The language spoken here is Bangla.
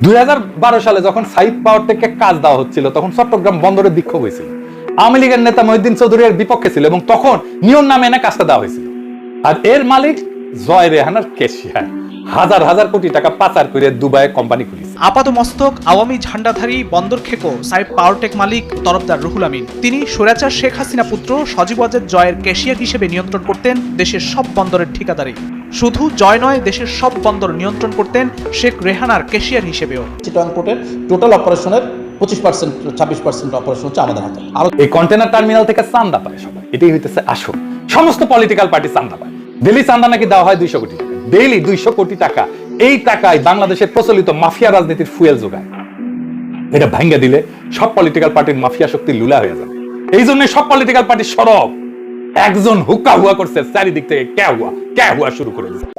2012 সালে যখন সাইদ পাওয়ার থেকে কাজ দেওয়া হচ্ছিল তখন চট্টগ্রাম বন্দরে বিক্ষোভ হয়েছিল। আওয়ামী লীগের নেতা মহিউদ্দিন চৌধুরীর বিপক্ষে ছিল এবং তখন নিয়ম না মেনে কাজটা দেওয়া হয়েছিল। আর এর মালিক জয় রেহানার কেশিয়া হাজার হাজার কোটি টাকা পাচার করে দুবাইয়ে কোম্পানি খুলেছে। আপাতমস্তক আওয়ামী ঝান্ডাধারী বন্দর খেকো সাইফ পাওয়ারটেক মালিক তরফদার রুহুল আমিন। তিনি স্বৈরাচার শেখ হাসিনা পুত্র সজীব ওয়াজেদ জয়ের ক্যাশিয়ার হিসেবে নিয়ন্ত্রণ করতেন দেশের সব বন্দরের ঠিকাদারি। শুধু জয় নয়, দেশের সব বন্দর নিয়ন্ত্রণ করতেন শেখ রেহানার ক্যাশিয়ার হিসেবেও। চিটাগং পোর্টের টোটাল অপারেশনের 25% 26% অপারেশন হচ্ছে আমাদের হাতে। আর এই কন্টেনার টার্মিনাল থেকে চান্দা পায় সবাই, এটাই হইতেছে আসল। সমস্ত পলিটিক্যাল পার্টি চান্দা পায়। ডেইলি চান্দা নাকি দেওয়া হয় 200 কোটি টাকা, ডেইলি 200 কোটি টাকা। এই টাকায় বাংলাদেশের প্রচলিত মাফিয়া রাজনীতির ফুয়েল যোগায়। এটা ভাঙ্গা দিলে সব পলিটিক্যাল পার্টির মাফিয়া শক্তি লুলা হয়ে যাবে। এই জন্য সব পলিটিক্যাল পার্টি সরব একজন হুক্কা হুয়া করছে, চারিদিক থেকে ক্যা হুয়া শুরু করে দিচ্ছে।